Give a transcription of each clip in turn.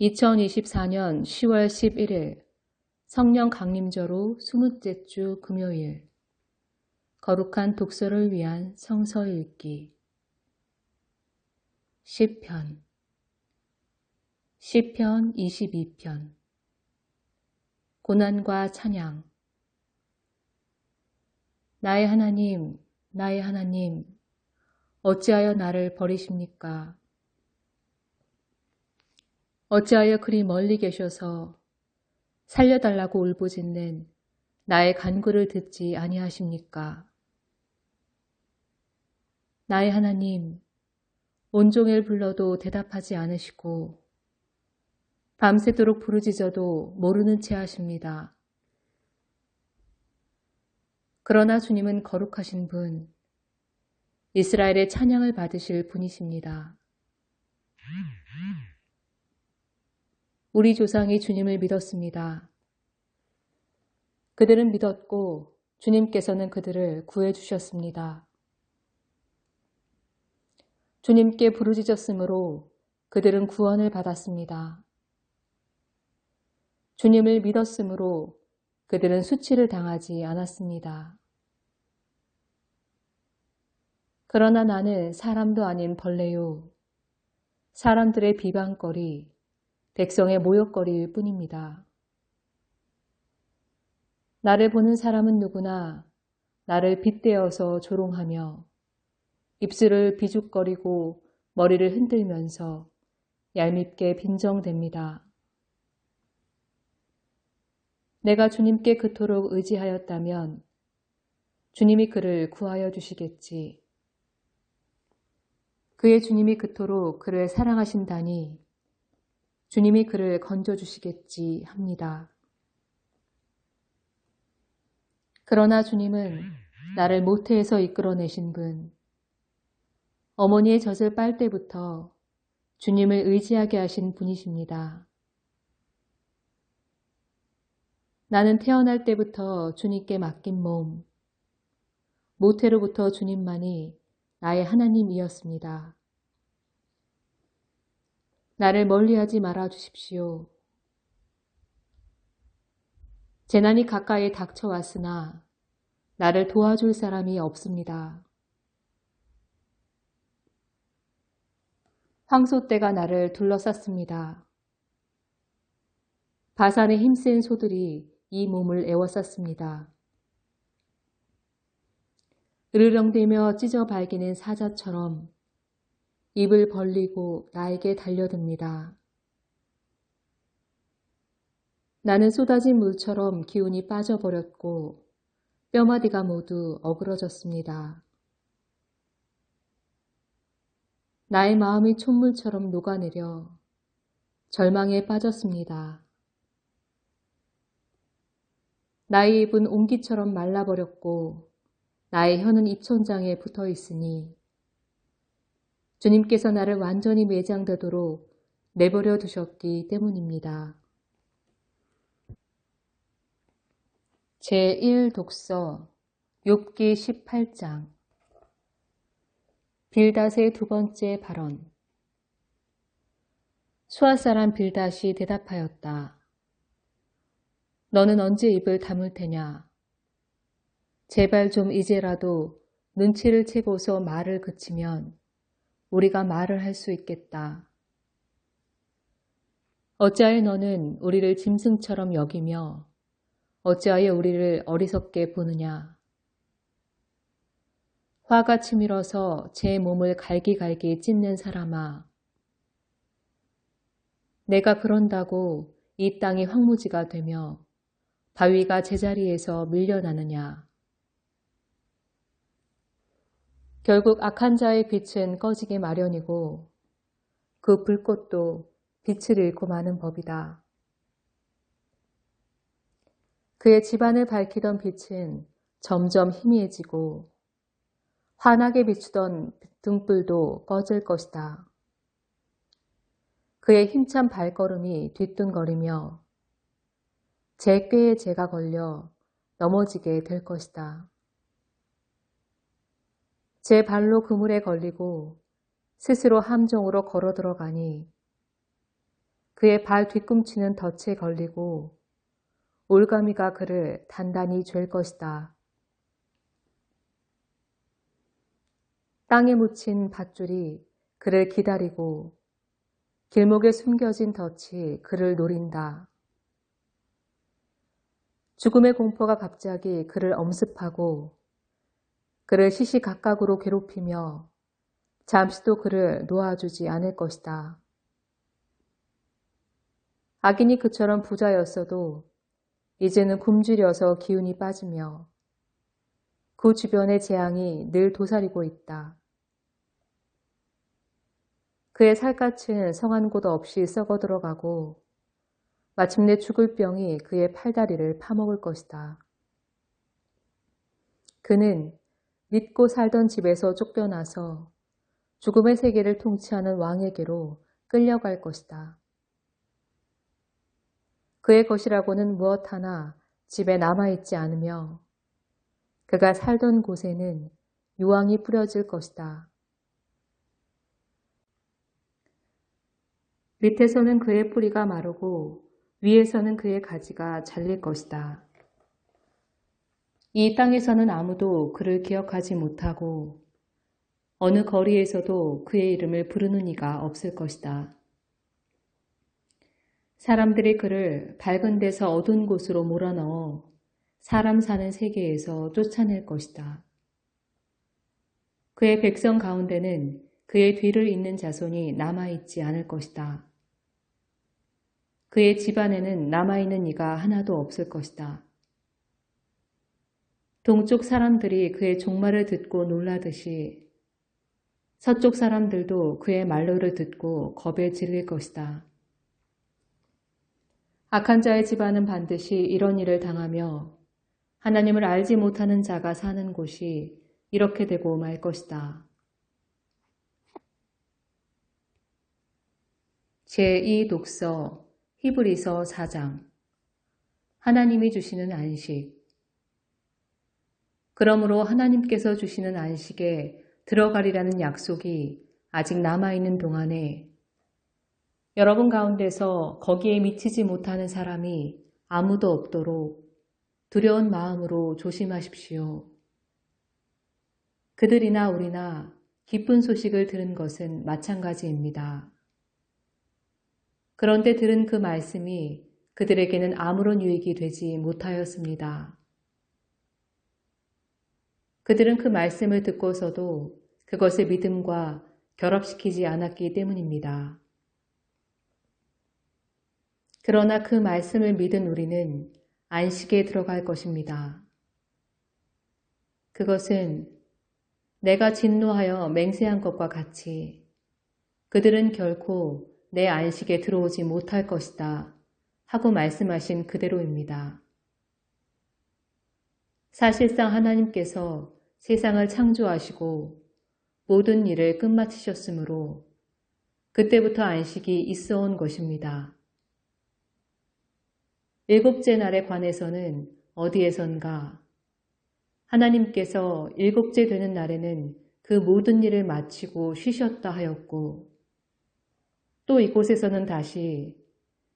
2024년 10월 11일 성령 강림절후 20째 주 금요일 거룩한 독서를 위한 성서 읽기 시편 22편 고난과 찬양 나의 하나님, 나의 하나님, 어찌하여 나를 버리십니까? 어찌하여 그리 멀리 계셔서 살려달라고 울부짖는 나의 간구를 듣지 아니하십니까? 나의 하나님, 온종일 불러도 대답하지 않으시고 밤새도록 부르짖어도 모르는 채 하십니다. 그러나 주님은 거룩하신 분, 이스라엘의 찬양을 받으실 분이십니다. 우리 조상이 주님을 믿었습니다. 그들은 믿었고 주님께서는 그들을 구해주셨습니다. 주님께 부르짖었으므로 그들은 구원을 받았습니다. 주님을 믿었으므로 그들은 수치를 당하지 않았습니다. 그러나 나는 사람도 아닌 벌레요. 사람들의 비방거리, 백성의 모욕거리일 뿐입니다. 나를 보는 사람은 누구나 나를 빗대어서 조롱하며 입술을 비죽거리고 머리를 흔들면서 얄밉게 빈정댑니다. 내가 주님께 그토록 의지하였다면 주님이 그를 구하여 주시겠지. 그의 주님이 그토록 그를 사랑하신다니 주님이 그를 건져주시겠지 합니다. 그러나 주님은 나를 모태에서 이끌어내신 분, 어머니의 젖을 빨 때부터 주님을 의지하게 하신 분이십니다. 나는 태어날 때부터 주님께 맡긴 몸, 모태로부터 주님만이 나의 하나님이었습니다. 나를 멀리하지 말아 주십시오. 재난이 가까이 닥쳐왔으나 나를 도와줄 사람이 없습니다. 황소떼가 나를 둘러쌌습니다. 바산의 힘센 소들이 이 몸을 에워쌌습니다. 으르렁대며 찢어 발기는 사자처럼 입을 벌리고 나에게 달려듭니다. 나는 쏟아진 물처럼 기운이 빠져버렸고 뼈마디가 모두 어그러졌습니다. 나의 마음이 촛물처럼 녹아내려 절망에 빠졌습니다. 나의 입은 옹기처럼 말라버렸고 나의 혀는 입천장에 붙어 있으니 주님께서 나를 완전히 매장되도록 내버려 두셨기 때문입니다. 제1독서 욥기 18장 빌닷의 두 번째 발언. 수아 사람 빌닷이 대답하였다. 너는 언제 입을 다물 테냐? 제발 좀 이제라도 눈치를 채고서 말을 그치면 우리가 말을 할 수 있겠다. 어찌하여 너는 우리를 짐승처럼 여기며 어찌하여 우리를 어리석게 보느냐? 화가 치밀어서 제 몸을 갈기갈기 찢는 사람아. 내가 그런다고 이 땅이 황무지가 되며 바위가 제자리에서 밀려나느냐? 결국 악한 자의 빛은 꺼지기 마련이고 그 불꽃도 빛을 잃고 마는 법이다. 그의 집안을 밝히던 빛은 점점 희미해지고 환하게 비추던 등불도 꺼질 것이다. 그의 힘찬 발걸음이 뒤뚱거리며 제 꾀에 제가 걸려 넘어지게 될 것이다. 제 발로 그물에 걸리고 스스로 함정으로 걸어 들어가니 그의 발 뒤꿈치는 덫에 걸리고 올가미가 그를 단단히 쥘 것이다. 땅에 묻힌 밧줄이 그를 기다리고 길목에 숨겨진 덫이 그를 노린다. 죽음의 공포가 갑자기 그를 엄습하고 그를 시시각각으로 괴롭히며 잠시도 그를 놓아주지 않을 것이다. 악인이 그처럼 부자였어도 이제는 굶주려서 기운이 빠지며 그 주변의 재앙이 늘 도사리고 있다. 그의 살갗은 성한 곳 없이 썩어 들어가고 마침내 죽을 병이 그의 팔다리를 파먹을 것이다. 그는 믿고 살던 집에서 쫓겨나서 죽음의 세계를 통치하는 왕에게로 끌려갈 것이다. 그의 것이라고는 무엇 하나 집에 남아있지 않으며 그가 살던 곳에는 유황이 뿌려질 것이다. 밑에서는 그의 뿌리가 마르고 위에서는 그의 가지가 잘릴 것이다. 이 땅에서는 아무도 그를 기억하지 못하고 어느 거리에서도 그의 이름을 부르는 이가 없을 것이다. 사람들이 그를 밝은 데서 어두운 곳으로 몰아넣어 사람 사는 세계에서 쫓아낼 것이다. 그의 백성 가운데는 그의 뒤를 잇는 자손이 남아있지 않을 것이다. 그의 집안에는 남아있는 이가 하나도 없을 것이다. 동쪽 사람들이 그의 종말을 듣고 놀라듯이 서쪽 사람들도 그의 말로를 듣고 겁에 질릴 것이다. 악한 자의 집안은 반드시 이런 일을 당하며 하나님을 알지 못하는 자가 사는 곳이 이렇게 되고 말 것이다. 제2독서 히브리서 4장. 하나님이 주시는 안식. 그러므로 하나님께서 주시는 안식에 들어가리라는 약속이 아직 남아있는 동안에 여러분 가운데서 거기에 미치지 못하는 사람이 아무도 없도록 두려운 마음으로 조심하십시오. 그들이나 우리나 기쁜 소식을 들은 것은 마찬가지입니다. 그런데 들은 그 말씀이 그들에게는 아무런 유익이 되지 못하였습니다. 그들은 그 말씀을 듣고서도 그것을 믿음과 결합시키지 않았기 때문입니다. 그러나 그 말씀을 믿은 우리는 안식에 들어갈 것입니다. 그것은 내가 진노하여 맹세한 것과 같이 그들은 결코 내 안식에 들어오지 못할 것이다 하고 말씀하신 그대로입니다. 사실상 하나님께서 세상을 창조하시고 모든 일을 끝마치셨으므로 그때부터 안식이 있어 온 것입니다. 일곱째 날에 관해서는 어디에선가 하나님께서 일곱째 되는 날에는 그 모든 일을 마치고 쉬셨다 하였고 또 이곳에서는 다시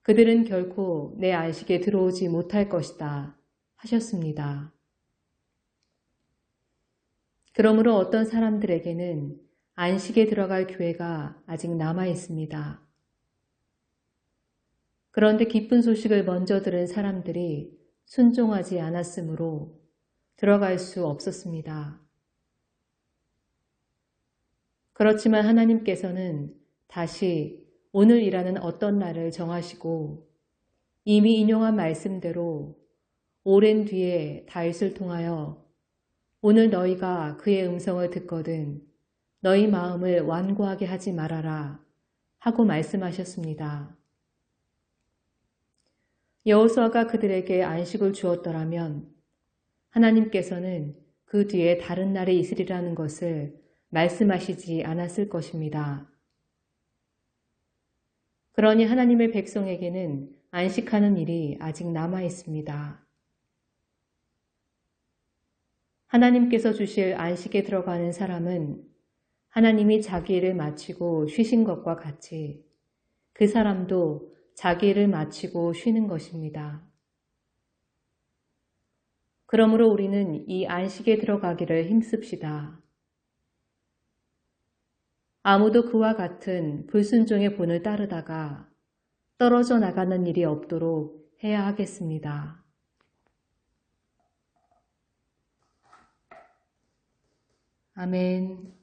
그들은 결코 내 안식에 들어오지 못할 것이다 하셨습니다. 그러므로 어떤 사람들에게는 안식에 들어갈 기회가 아직 남아 있습니다. 그런데 기쁜 소식을 먼저 들은 사람들이 순종하지 않았으므로 들어갈 수 없었습니다. 그렇지만 하나님께서는 다시 오늘이라는 어떤 날을 정하시고 이미 인용한 말씀대로 오랜 뒤에 다윗을 통하여 오늘 너희가 그의 음성을 듣거든 너희 마음을 완고하게 하지 말아라 하고 말씀하셨습니다. 여호수아가 그들에게 안식을 주었더라면 하나님께서는 그 뒤에 다른 날이 있으리라는 것을 말씀하시지 않았을 것입니다. 그러니 하나님의 백성에게는 안식하는 일이 아직 남아 있습니다. 하나님께서 주실 안식에 들어가는 사람은 하나님이 자기 일을 마치고 쉬신 것과 같이 그 사람도 자기 일을 마치고 쉬는 것입니다. 그러므로 우리는 이 안식에 들어가기를 힘씁시다. 아무도 그와 같은 불순종의 본을 따르다가 떨어져 나가는 일이 없도록 해야 하겠습니다. 아멘.